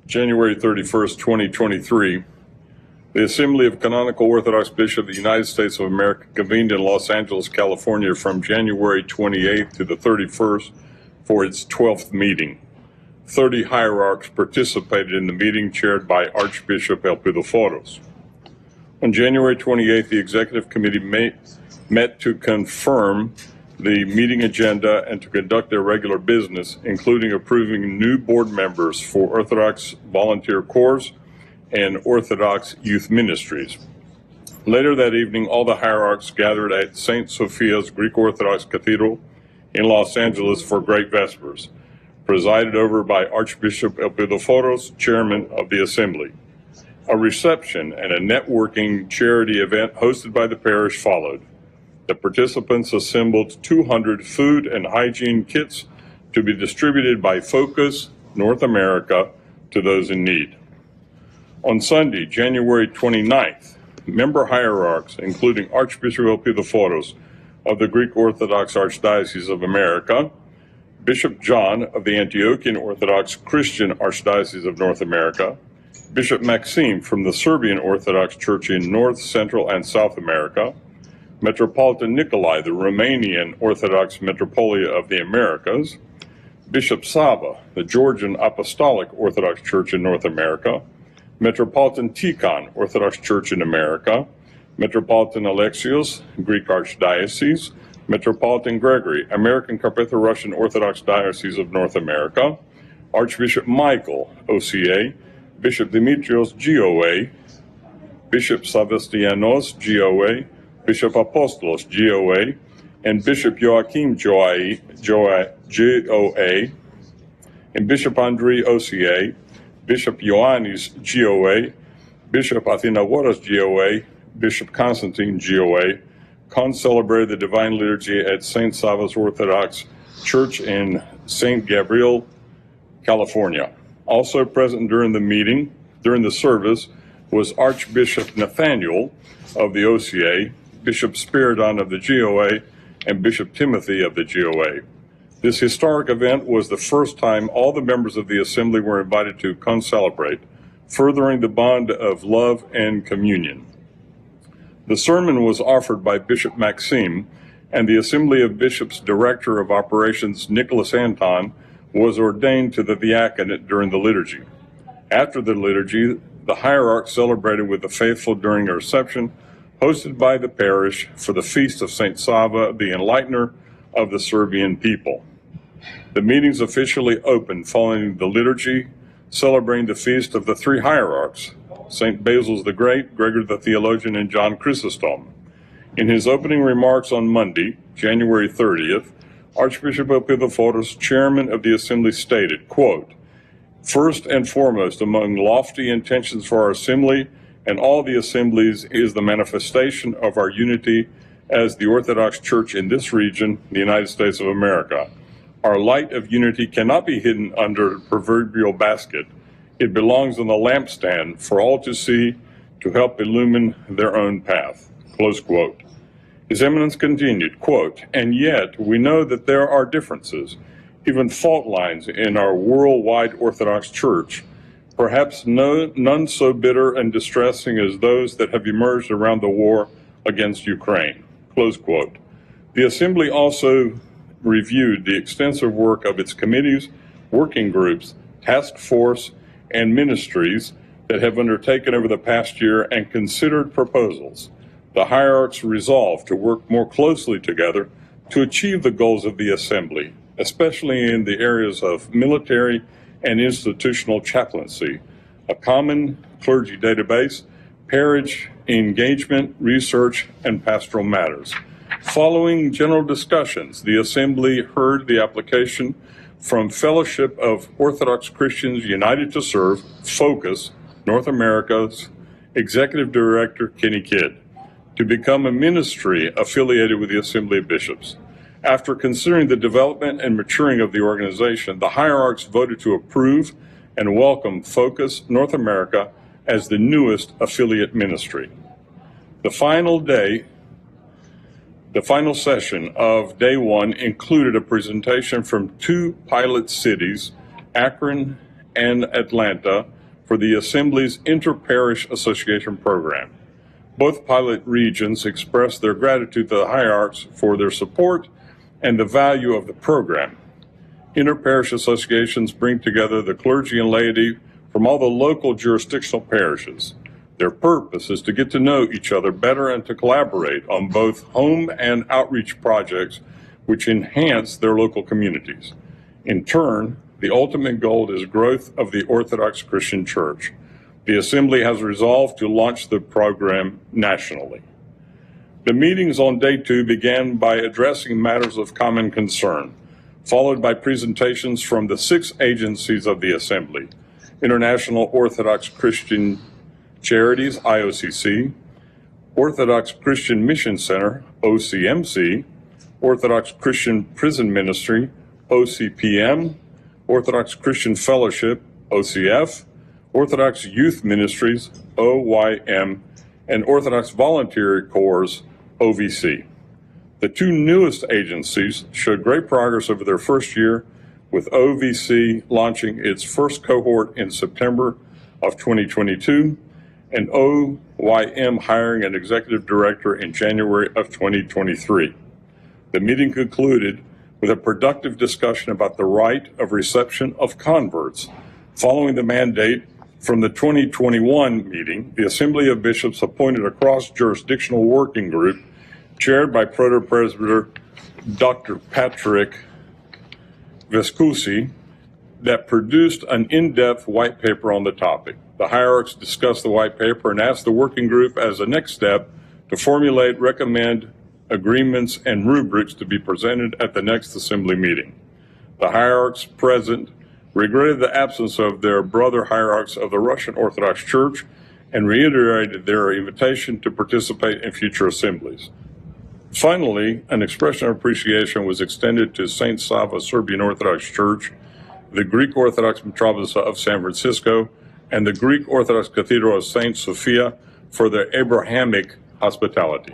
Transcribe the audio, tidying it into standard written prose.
January 31st, 2023, the Assembly of Canonical Orthodox Bishops of the United States of America convened in Los Angeles, California from January 28th to the 31st for its 12th meeting. 30 hierarchs participated in the meeting chaired by Archbishop Elpidoforos. On January 28th, the Executive Committee met to confirm the meeting agenda and to conduct their regular business, including approving new board members for Orthodox Volunteer Corps and Orthodox Youth Ministries. Later that evening, all the hierarchs gathered at St. Sophia's Greek Orthodox Cathedral in Los Angeles for Great Vespers, presided over by Archbishop Elpidoforos, chairman of the Assembly. A reception and a networking charity event hosted by the parish followed. The participants assembled 200 food and hygiene kits to be distributed by Focus North America to those in need. On Sunday, January 29th, member hierarchs, including Archbishop Elpidoforos of the Greek Orthodox Archdiocese of America, Bishop John of the Antiochian Orthodox Christian Archdiocese of North America, Bishop Maxime from the Serbian Orthodox Church in North, Central, and South America, Metropolitan Nikolai, the Romanian Orthodox Metropolitan of the Americas, Bishop Sava, the Georgian Apostolic Orthodox Church in North America, Metropolitan Tikhon, Orthodox Church in America, Metropolitan Alexios, Greek Archdiocese, Metropolitan Gregory, American Carpatho-Russian Orthodox Diocese of North America, Archbishop Michael, OCA, Bishop Dimitrios, GOA, Bishop Sebastianos, GOA, Bishop Apostolos, GOA, and Bishop Joachim, GOA, and Bishop Andrei, OCA, Bishop Ioannis, GOA, Bishop Athinagoras, GOA, Bishop Constantine, GOA, concelebrated the Divine Liturgy at St. Sava's Orthodox Church in St. Gabriel, California. Also present during the service, was Archbishop Nathaniel of the OCA, Bishop Spiridon of the GOA, and Bishop Timothy of the GOA. This historic event was the first time all the members of the Assembly were invited to concelebrate, furthering the bond of love and communion. The sermon was offered by Bishop Maxime, and the Assembly of Bishops Director of Operations Nicholas Anton was ordained to the diaconate during the liturgy. After the liturgy, the hierarch celebrated with the faithful during a reception hosted by the parish for the feast of St. Sava, the enlightener of the Serbian people. The meetings officially opened following the liturgy, celebrating the feast of the three hierarchs, St. Basil the Great, Gregory the Theologian, and John Chrysostom. In his opening remarks on Monday, January 30th, Archbishop Elpidoforos, chairman of the Assembly, stated, quote, "First and foremost among lofty intentions for our Assembly and all the assemblies is the manifestation of our unity as the Orthodox Church in this region, the United States of America. Our light of unity cannot be hidden under a proverbial basket. It belongs on the lampstand for all to see to help illumine their own path." Close quote. His Eminence continued, quote, "And yet we know that there are differences, even fault lines in our worldwide Orthodox Church, perhaps none so bitter and distressing as those that have emerged around the war against Ukraine." Close quote. The Assembly also reviewed the extensive work of its committees, working groups, task force, and ministries that have undertaken over the past year and considered proposals. The hierarchs resolved to work more closely together to achieve the goals of the Assembly, especially in the areas of military and institutional chaplaincy, a common clergy database, parish engagement, research, and pastoral matters. Following general discussions, the Assembly heard the application from Fellowship of Orthodox Christians United to Serve, Focus, North America's Executive Director, Kenny Kidd, to become a ministry affiliated with the Assembly of Bishops. After considering the development and maturing of the organization, the hierarchs voted to approve and welcome Focus North America as the newest affiliate ministry. The final session of day one included a presentation from two pilot cities, Akron and Atlanta, for the Assembly's Inter-Parish Association program. Both pilot regions expressed their gratitude to the hierarchs for their support and the value of the program. Inter-Parish associations bring together the clergy and laity from all the local jurisdictional parishes. Their purpose is to get to know each other better and to collaborate on both home and outreach projects which enhance their local communities. In turn, the ultimate goal is growth of the Orthodox Christian Church. The Assembly has resolved to launch the program nationally. The meetings on day 2 began by addressing matters of common concern, followed by presentations from the 6 agencies of the Assembly: International Orthodox Christian Charities, IOCC, Orthodox Christian Mission Center, OCMC, Orthodox Christian Prison Ministry, OCPM, Orthodox Christian Fellowship, OCF, Orthodox Youth Ministries, OYM, and Orthodox Volunteer Corps, OVC. The 2 newest agencies showed great progress over their first year, with OVC launching its first cohort in September of 2022, and OYM hiring an executive director in January of 2023. The meeting concluded with a productive discussion about the right of reception of converts. Following the mandate from the 2021 meeting, the Assembly of Bishops appointed a cross-jurisdictional working group chaired by Proto-Presbyter Dr. Patrick Vescusi that produced an in-depth white paper on the topic. The hierarchs discussed the white paper and asked the working group as a next step to formulate, recommend agreements and rubrics to be presented at the next Assembly meeting. The hierarchs present regretted the absence of their brother hierarchs of the Russian Orthodox Church and reiterated their invitation to participate in future assemblies. Finally, an expression of appreciation was extended to St. Sava Serbian Orthodox Church, the Greek Orthodox Metropolis of San Francisco, and the Greek Orthodox Cathedral of St. Sophia for their Abrahamic hospitality.